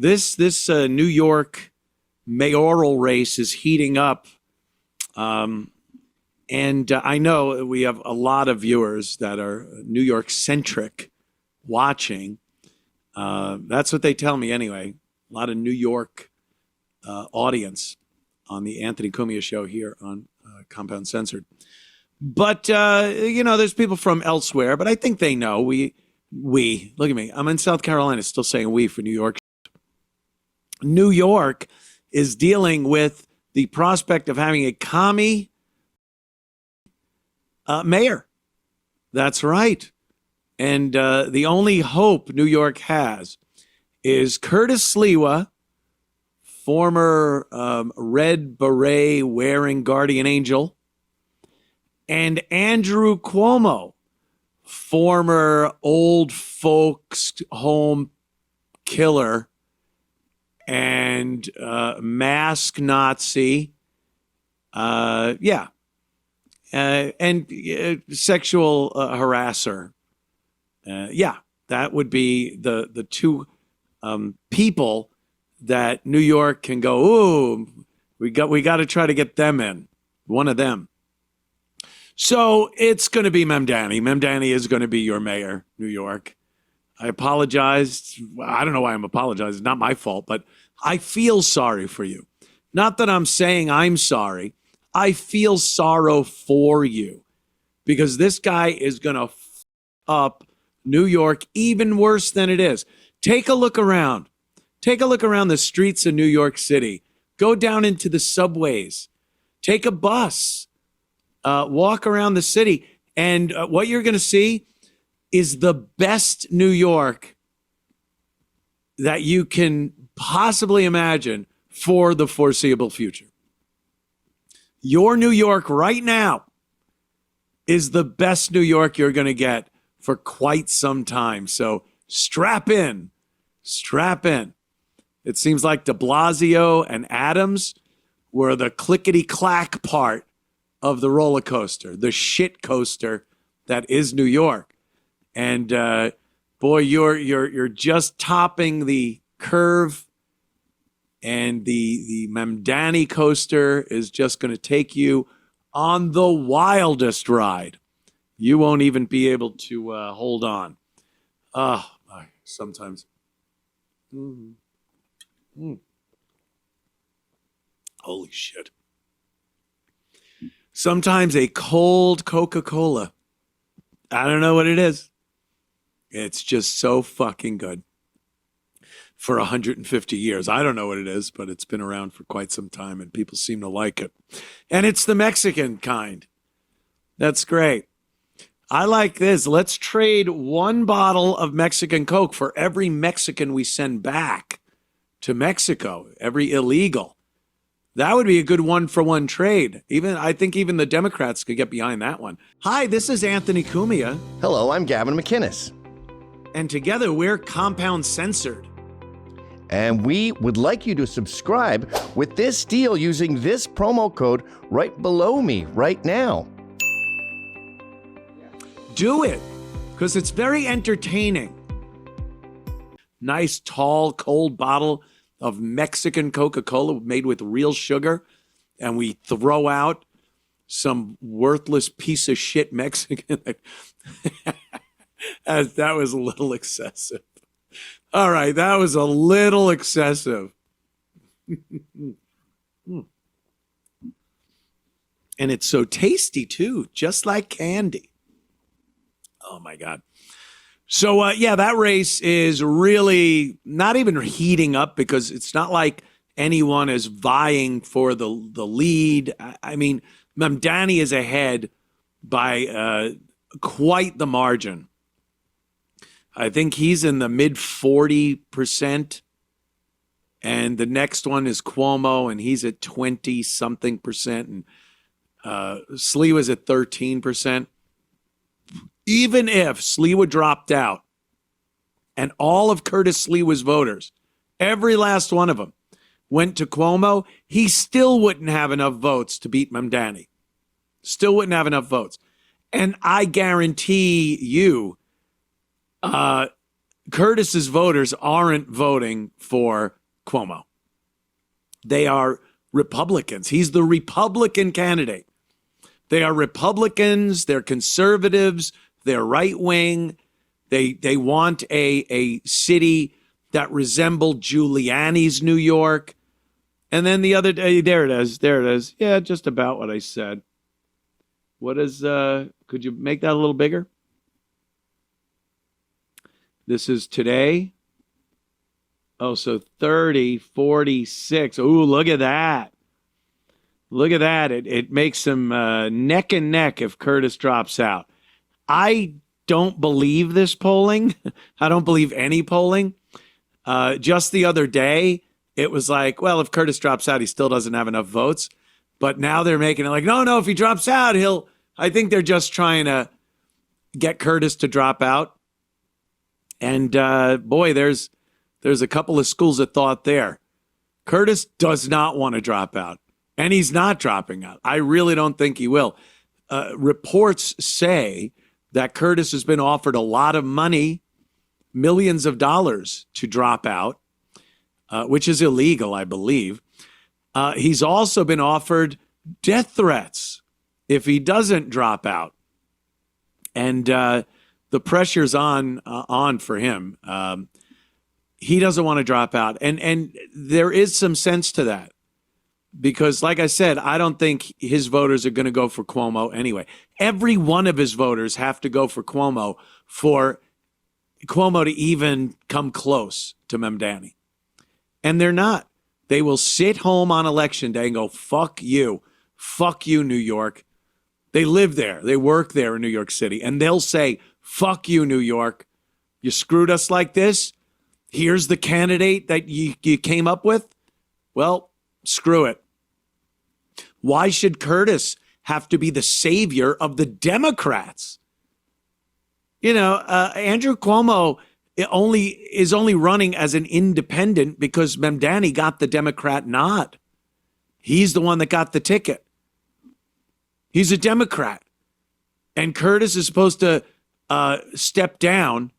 This New York mayoral race is heating up. And I know we have a lot of viewers that are New York centric watching. That's what they tell me anyway. A lot of New York audience on the Anthony Cumia show here on Compound Censored. But, there's people from elsewhere, but I think they know. We, look at me. I'm in South Carolina, still saying we for New York. New York is dealing with the prospect of having a commie mayor. That's right. And the only hope New York has is Curtis Sliwa, former red beret wearing guardian angel, and Andrew Cuomo, former old folks home killer and mask Nazi. And sexual harasser. That would be the two people that New York can go, ooh, we got to try to get them in, one of them. So it's going to be Mamdani. Mamdani is going to be your mayor, New York. I apologize. I don't know why I'm apologizing. It's not my fault, but I feel sorry for you. Not that I'm saying I'm sorry. I feel sorrow for you because this guy is going to f up New York even worse than it is. Take a look around. Take a look around the streets of New York City. Go down into the subways. Take a bus. Walk around the city. And what you're going to see is the best New York that you can possibly imagine for the foreseeable future. Your New York right now is the best New York you're going to get for quite some time. So strap in. Strap in. It seems like de Blasio and Adams were the clickety-clack part of the roller coaster, the shit coaster that is New York. And boy, you're just topping the curve. And the Mamdani coaster is just going to take you on the wildest ride. You won't even be able to hold on. Sometimes. Holy shit. Sometimes a cold Coca-Cola. I don't know what it is. It's just so fucking good. For 150 years. I don't know what it is, but it's been around for quite some time and people seem to like it. And it's the Mexican kind. That's great. I like this. Let's trade one bottle of Mexican Coke for every Mexican we send back to Mexico, every illegal. That would be a good one-for-one trade. I think even the Democrats could get behind that one. Hi, this is Anthony Cumia. Hello, I'm Gavin McInnes. And together we're Compound Censored. And we would like you to subscribe with this deal using this promo code right below me right now. Do it, because it's very entertaining. Nice, tall, cold bottle of Mexican Coca-Cola made with real sugar, and we throw out some worthless piece of shit Mexican. That was a little excessive. All right, that was a little excessive. And it's so tasty, too, just like candy. Oh, my God. So, that race is really not even heating up because it's not like anyone is vying for the lead. I mean, Mamdani is ahead by quite the margin. I think he's in the mid 40%. And the next one is Cuomo, and he's at 20 something percent. And Sliwa's at 13%. Even if Sliwa dropped out and all of Curtis Sliwa's voters, every last one of them, went to Cuomo, he still wouldn't have enough votes to beat Mamdani. Still wouldn't have enough votes. And I guarantee you, Curtis's voters aren't voting for Cuomo. They are Republicans. He's the Republican candidate. They are Republicans. They're conservatives. They're right wing. They want a city that resembled Giuliani's New York. And then the other day, there it is. There it is. Yeah, just about what I said. What is, could you make that a little bigger? This is today. Oh, so 30, 46. Ooh, look at that. Look at that. It makes them neck and neck if Curtis drops out. I don't believe this polling. I don't believe any polling. Just the other day, it was like, well, if Curtis drops out, he still doesn't have enough votes. But now they're making it like, no, if he drops out, I think they're just trying to get Curtis to drop out. And boy, there's a couple of schools of thought there. Curtis does not want to drop out, and he's not dropping out. I really don't think he will. Reports say that Curtis has been offered a lot of money, millions of dollars, to drop out, which is illegal, I believe. He's also been offered death threats if he doesn't drop out. And the pressure's on for him. He doesn't want to drop out. And there is some sense to that. Because, like I said, I don't think his voters are going to go for Cuomo anyway. Every one of his voters have to go for Cuomo to even come close to Mamdani. And they're not. They will sit home on election day and go, fuck you, New York. They live there. They work there in New York City. And they'll say, fuck you, New York. You screwed us like this. Here's the candidate that you came up with. Well, screw it. Why should Curtis have to be the savior of the Democrats? You know, Andrew Cuomo is only running as an independent because Mamdani got the Democrat nod. He's the one that got the ticket. He's a Democrat. And Curtis is supposed to step down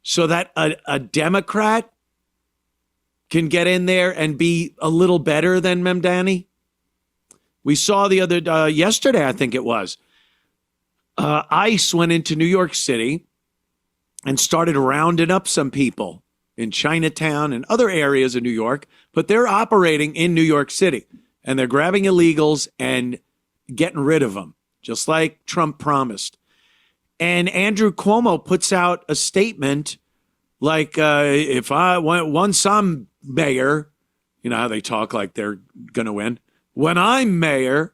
so that a Democrat can get in there and be a little better than Mamdani. We saw the other yesterday, I think it was. ICE went into New York City and started rounding up some people in Chinatown and other areas of New York, but they're operating in New York City and they're grabbing illegals and getting rid of them, just like Trump promised. And Andrew Cuomo puts out a statement like, once I'm mayor, you know how they talk like they're going to win. When I'm mayor,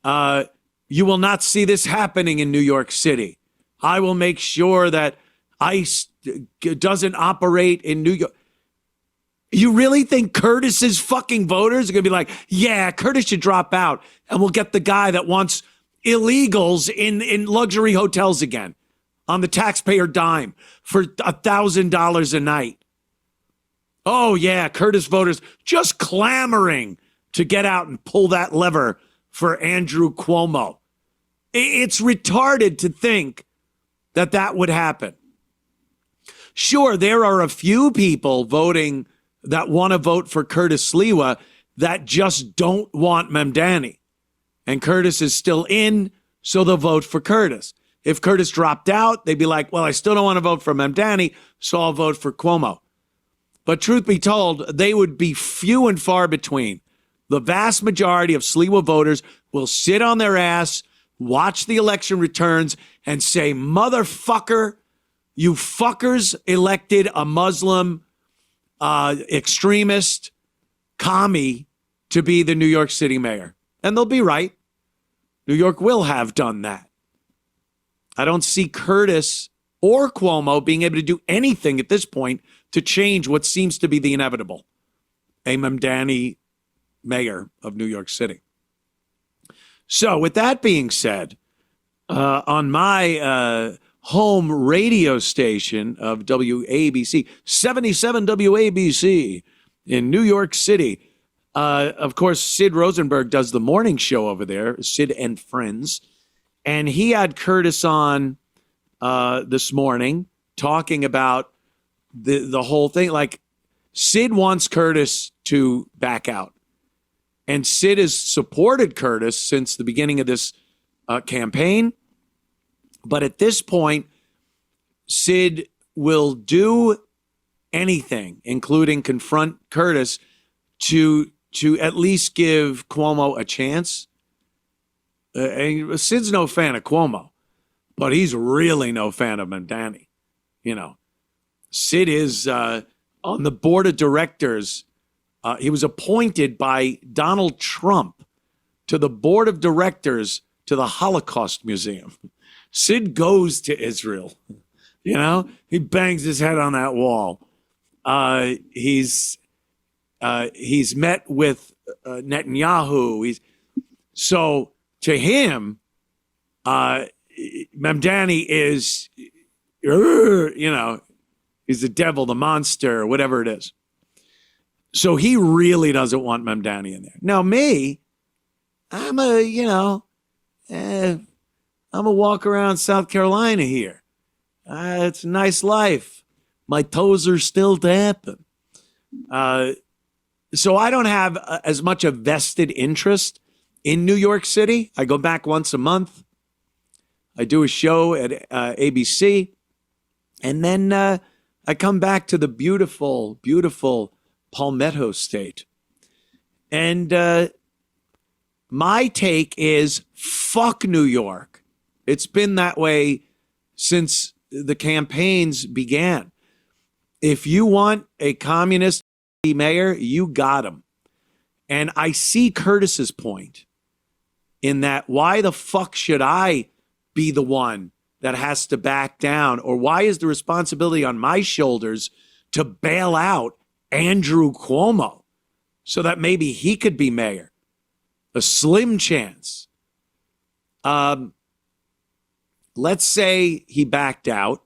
you will not see this happening in New York City. I will make sure that ICE doesn't operate in New York. You really think Curtis's fucking voters are going to be like, yeah, Curtis should drop out and we'll get the guy that wants illegals in luxury hotels again on the taxpayer dime for $1,000 a night? Oh, yeah, Curtis voters just clamoring to get out and pull that lever for Andrew Cuomo. It's retarded to think that that would happen. Sure, there are a few people voting that want to vote for Curtis Sliwa that just don't want Mamdani. And Curtis is still in, so they'll vote for Curtis. If Curtis dropped out, they'd be like, well, I still don't want to vote for Mamdani, so I'll vote for Cuomo. But truth be told, they would be few and far between. The vast majority of Sliwa voters will sit on their ass, watch the election returns, and say, motherfucker, you fuckers elected a Muslim extremist commie to be the New York City mayor. And they'll be right. New York will have done that. I don't see Curtis or Cuomo being able to do anything at this point to change what seems to be the inevitable. A Mamdani mayor of New York City. So with that being said, on my home radio station of WABC, 77 WABC in New York City, of course, Sid Rosenberg does the morning show over there, Sid and Friends. And he had Curtis on this morning talking about the whole thing. Like, Sid wants Curtis to back out. And Sid has supported Curtis since the beginning of this campaign. But at this point, Sid will do anything, including confront Curtis, to at least give Cuomo a chance. And Sid's no fan of Cuomo, but he's really no fan of Mamdani. You know, Sid is on the board of directors. He was appointed by Donald Trump to the board of directors to the Holocaust Museum. Sid goes to Israel. You know, he bangs his head on that wall. He's met with Netanyahu. So to him, Mamdani is, you know, he's the devil, the monster, whatever it is. So he really doesn't want Mamdani in there. Now me, I'm a walk around South Carolina here. It's a nice life. My toes are still tapping. So I don't have as much a vested interest in New York City. I go back once a month. I do a show at ABC. And then I come back to the beautiful, beautiful Palmetto State. And my take is fuck New York. It's been that way since the campaigns began. If you want a communist mayor, you got him. And I see Curtis's point in that, why the fuck should I be the one that has to back down? Or why is the responsibility on my shoulders to bail out Andrew Cuomo so that maybe he could be mayor? A slim chance. Let's say he backed out.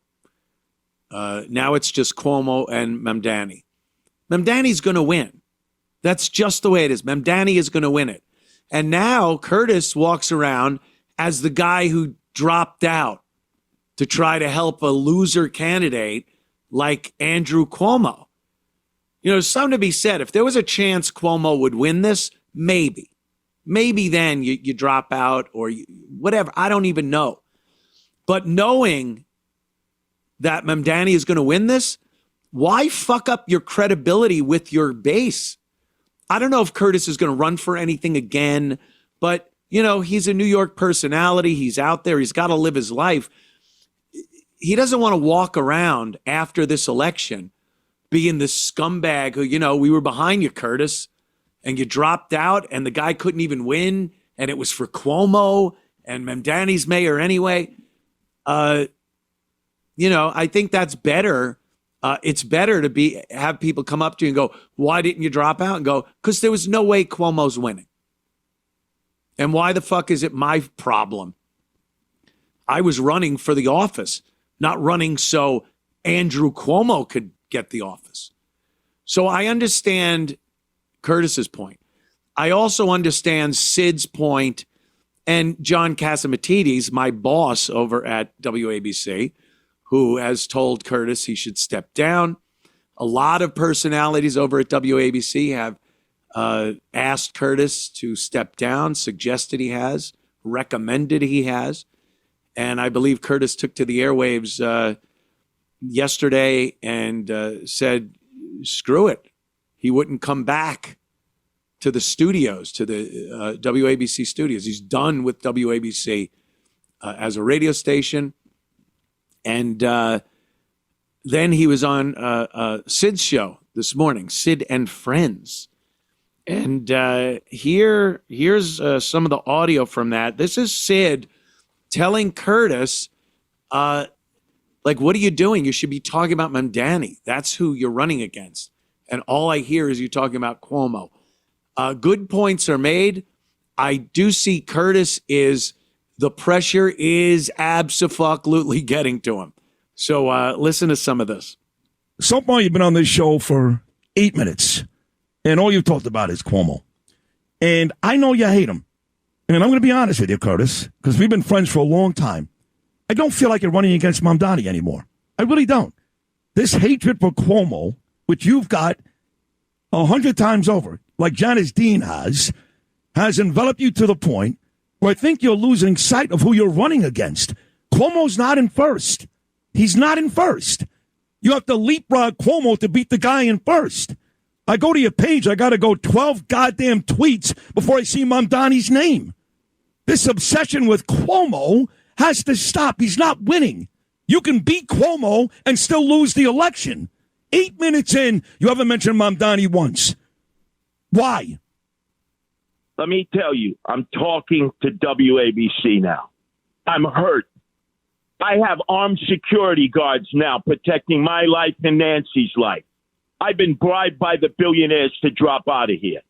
Now it's just Cuomo and Mamdani. Mamdani's going to win. That's just the way it is. Mamdani is going to win it. And now Curtis walks around as the guy who dropped out to try to help a loser candidate like Andrew Cuomo. You know, there's something to be said. If there was a chance Cuomo would win this, maybe then you drop out or whatever. I don't even know. But knowing that Mamdani is going to win this, why fuck up your credibility with your base? I don't know if Curtis is going to run for anything again, but, you know, he's a New York personality. He's out there. He's got to live his life. He doesn't want to walk around after this election being this scumbag who, you know, we were behind you, Curtis, and you dropped out, and the guy couldn't even win, and it was for Cuomo, and Mamdani's mayor anyway. You know, I think that's better. It's better to have people come up to you and go, why didn't you drop out? And go, because there was no way Cuomo's winning. And why the fuck is it my problem? I was running for the office, not running so Andrew Cuomo could get the office. So I understand Curtis's point. I also understand Sid's point and John Catsimatidis, my boss over at WABC, who has told Curtis he should step down. A lot of personalities over at WABC have asked Curtis to step down, suggested he has, recommended he has. And I believe Curtis took to the airwaves yesterday and said, screw it. He wouldn't come back to the studios, to the WABC studios. He's done with WABC as a radio station. And then he was on Sid's show this morning, Sid and Friends. And here's some of the audio from that. This is Sid telling Curtis, like, what are you doing? You should be talking about Mamdani. That's who you're running against. And all I hear is you talking about Cuomo. Good points are made. I do see Curtis the pressure is abso-fuck-lutely getting to him. So listen to some of this. So far, you've been on this show for 8 minutes, and all you've talked about is Cuomo. And I know you hate him. And I'm going to be honest with you, Curtis, because we've been friends for a long time. I don't feel like you're running against Mamdani anymore. I really don't. this hatred for Cuomo, which you've got 100 times over, like Janice Dean has enveloped you to the point where I think you're losing sight of who you're running against. Cuomo's not in first. He's not in first. You have to leapfrog Cuomo to beat the guy in first. I go to your page, I got to go 12 goddamn tweets before I see Mamdani's name. This obsession with Cuomo has to stop. He's not winning. You can beat Cuomo and still lose the election. 8 minutes in, you haven't mentioned Mamdani once. Why? Let me tell you, I'm talking to WABC now. I'm hurt. I have armed security guards now protecting my life and Nancy's life. I've been bribed by the billionaires to drop out of here.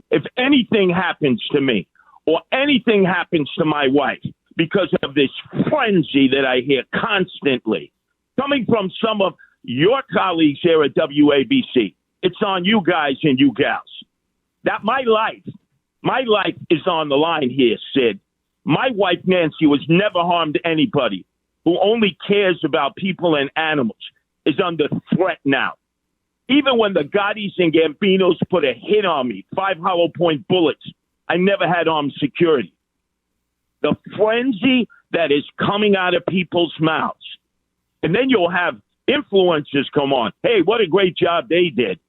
If anything happens to me or anything happens to my wife because of this frenzy that I hear constantly coming from some of your colleagues here at WABC, it's on you guys and you gals. That my life is on the line here, Sid. My wife, Nancy, was never harmed anybody who only cares about people and animals is under threat now. Even when the Gottis and Gambinos put a hit on me, 5 hollow point bullets, I never had armed security. The frenzy that is coming out of people's mouths. And then you'll have influencers come on. Hey, what a great job they did.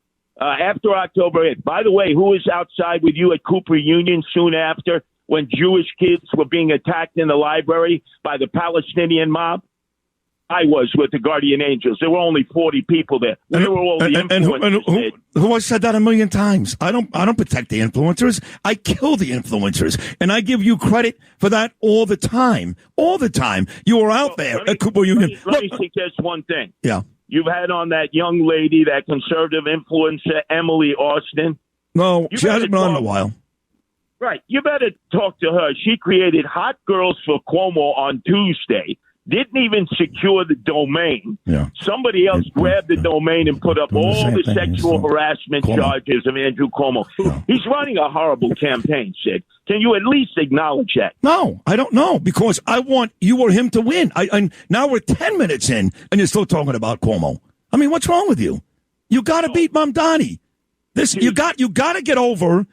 After October 8th. By the way, who was outside with you at Cooper Union soon after when Jewish kids were being attacked in the library by the Palestinian mob? I was with the Guardian Angels. There were only 40 people there. Where were all the influencers? Who has said that a million times? I don't protect the influencers. I kill the influencers. And I give you credit for that all the time. All the time. You were out there at Cooper Union. Let me suggest one thing. Yeah. You've had on that young lady, that conservative influencer, Emily Austin. No, she hasn't been on in a while. Right. You better talk to her. She created Hot Girls for Cuomo on Tuesday. Didn't even secure the domain. Yeah. Somebody else grabbed the domain and put up all the sexual harassment charges of Andrew Cuomo. Yeah. He's running a horrible campaign, Sid. Can you at least acknowledge that? No, I don't know, because I want you or him to win. Now we're 10 minutes in, and you're still talking about Cuomo. I mean, what's wrong with you? You got to beat Mamdani. You got to get over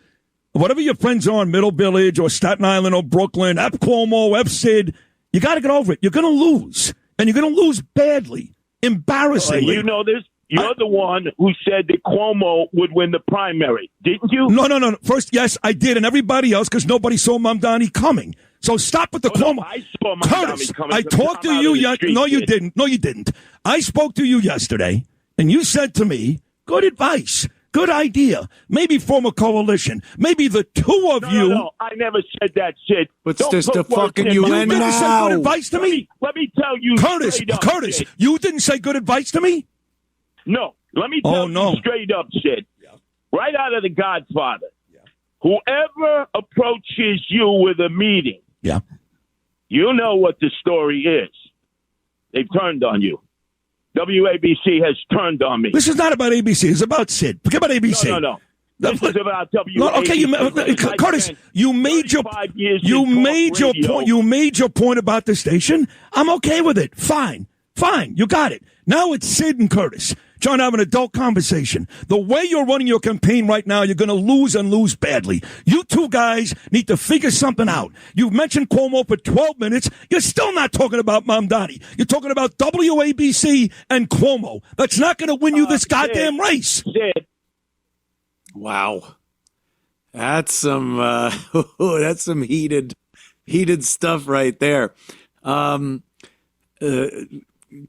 whatever your friends are in Middle Village or Staten Island or Brooklyn, F Cuomo, F Sid. You got to get over it. You're going to lose, and you're going to lose badly, embarrassingly. You know this. You're the one who said that Cuomo would win the primary, didn't you? No. First, yes, I did, and everybody else, because nobody saw Mamdani coming. So stop with the Cuomo. No, I saw Mamdani Curtis, coming. I talked to you yesterday. No, you didn't. No, you didn't. I spoke to you yesterday, and you said to me, good advice. Good idea. Maybe form a coalition. Maybe the two of you. No, I never said that, Sid. What's this, the fucking You UN didn't say now? good advice to me? Let me tell you Curtis, straight up, Sid. you didn't say good advice to me? No. Let me tell you straight up, Sid. Yeah. Right out of The Godfather. Yeah. Whoever approaches you with a meeting, you know what the story is. They've turned on you. WABC has turned on me. This is not about ABC. It's about Sid. Forget about ABC. No. This is about WABC. No, okay, Curtis, you made your point. You made your point about the station. I'm okay with it. Fine. You got it. Now it's Sid and Curtis trying to have an adult conversation. The way you're running your campaign right now, you're going to lose and lose badly. You two guys need to figure something out. You've mentioned Cuomo for 12 minutes. You're still not talking about Mamdani. You're talking about WABC and Cuomo. That's not going to win you this goddamn race. Sid. Wow. That's some heated stuff right there.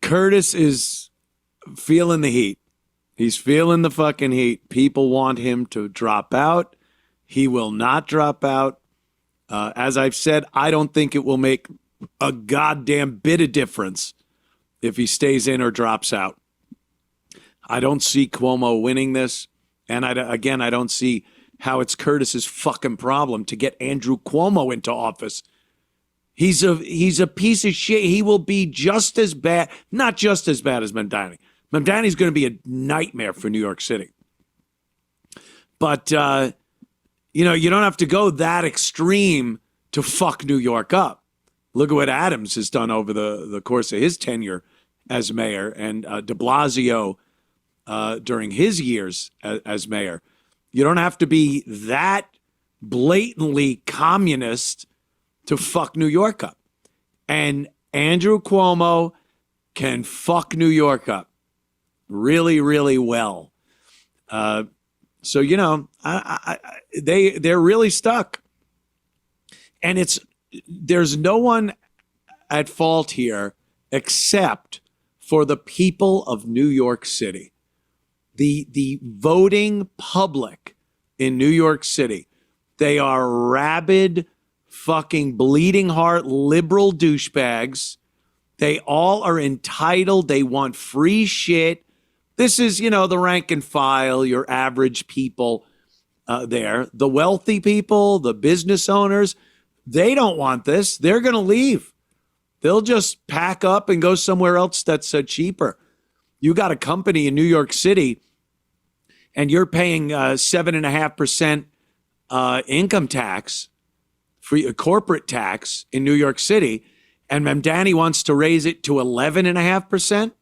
Curtis is feeling the heat. He's feeling the fucking heat. People want him to drop out. He will not drop out. As I've said, I don't think it will make a goddamn bit of difference if he stays in or drops out. I don't see Cuomo winning this. And I don't see how it's Curtis's fucking problem to get Andrew Cuomo into office. He's a piece of shit. He will be just as bad, not just as bad as Mamdani. Mamdani's going to be a nightmare for New York City. But, you don't have to go that extreme to fuck New York up. Look at what Adams has done over the course of his tenure as mayor and de Blasio during his years as mayor. You don't have to be that blatantly communist to fuck New York up. And Andrew Cuomo can fuck New York up really, really well. So, you know, they're really stuck. And there's no one at fault here except for the people of New York City. The voting public in New York City, they are rabid, fucking bleeding heart liberal douchebags. They all are entitled. They want free shit. This is, you know, the rank and file, your average people there. The wealthy people, the business owners, they don't want this. They're going to leave. They'll just pack up and go somewhere else that's cheaper. You got a company in New York City and you're paying 7.5% income tax, free corporate tax in New York City, and Mamdani wants to raise it to 11.5%.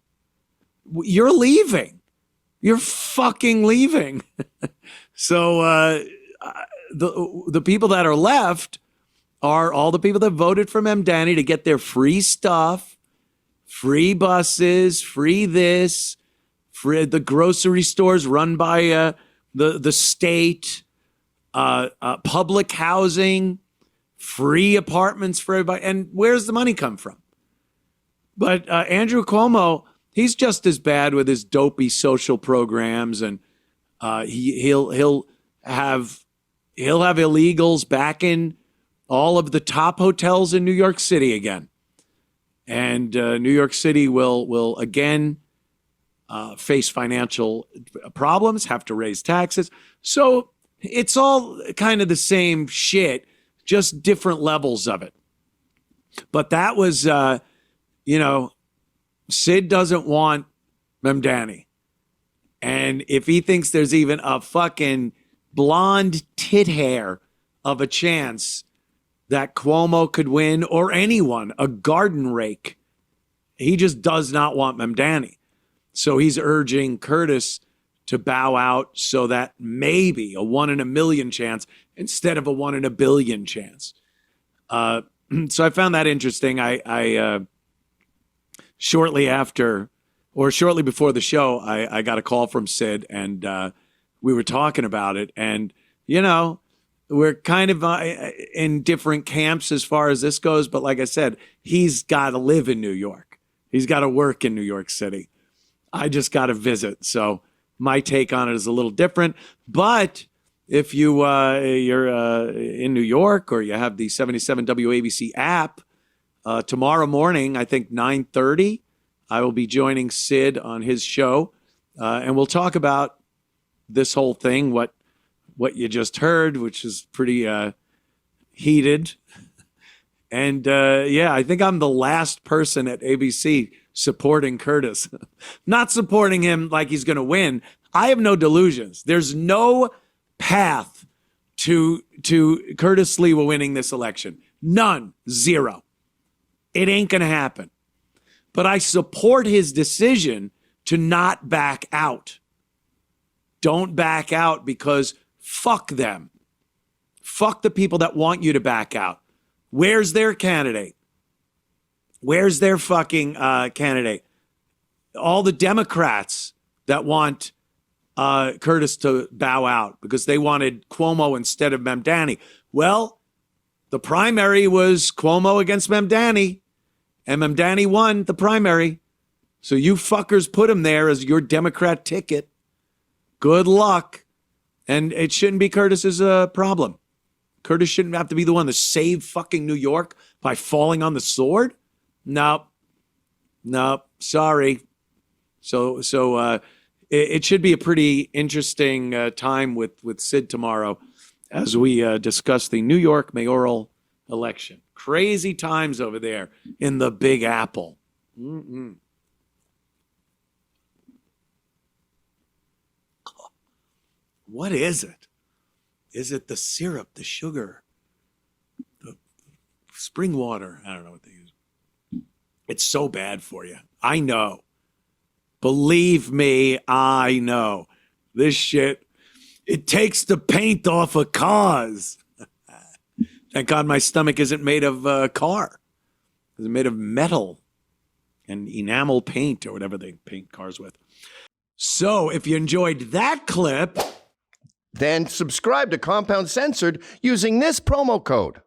You're leaving. You're fucking leaving. So the people that are left are all the people that voted for Mamdani to get their free stuff, free buses, free this, free the grocery stores run by the state, public housing, free apartments for everybody. And where's the money come from? But Andrew Cuomo, he's just as bad with his dopey social programs, and he'll have illegals back in all of the top hotels in New York City again, and New York City will again face financial problems, have to raise taxes. So it's all kind of the same shit, just different levels of it. But that was, you know, Sid doesn't want Mamdani. And if he thinks there's even a fucking blonde tit hair of a chance that Cuomo could win, or anyone, a garden rake, he just does not want Mamdani. So he's urging Curtis to bow out so that maybe a 1 in a million chance instead of a 1 in a billion chance. So I found that interesting. I shortly after, or shortly before the show, I got a call from Sid, and we were talking about it. And, you know, we're kind of in different camps as far as this goes. But like I said, he's got to live in New York. He's got to work in New York City. I just got to visit. So my take on it is a little different. But if you're in New York, or you have the 77 WABC app, tomorrow morning, I think 9:30, I will be joining Sid on his show, and we'll talk about this whole thing, what you just heard, which is pretty heated. And yeah, I think I'm the last person at ABC supporting Curtis. Not supporting him like he's going to win. I have no delusions. There's no path to Curtis Sliwa winning this election. None. Zero. It ain't going to happen. But I support his decision to not back out. Don't back out, because fuck them. Fuck the people that want you to back out. Where's their candidate? Where's their fucking candidate? All the Democrats that want Curtis to bow out because they wanted Cuomo instead of Mamdani. Well, the primary was Cuomo against Mamdani, and Mamdani won the primary. So you fuckers put him there as your Democrat ticket. Good luck. And it shouldn't be Curtis's problem. Curtis shouldn't have to be the one to save fucking New York by falling on the sword. Nope. Sorry. So it should be a pretty interesting time with Sid tomorrow as we discuss the New York mayoral election. Crazy times over there in the Big Apple. What is it? Is it the syrup, the sugar, the spring water? I don't know what they use. It's so bad for you. I know. Believe me, I know. This shit, it takes the paint off of cars. Thank God my stomach isn't made of car. It's made of metal and enamel paint or whatever they paint cars with. So if you enjoyed that clip, Then subscribe to Compound Censored using this promo code.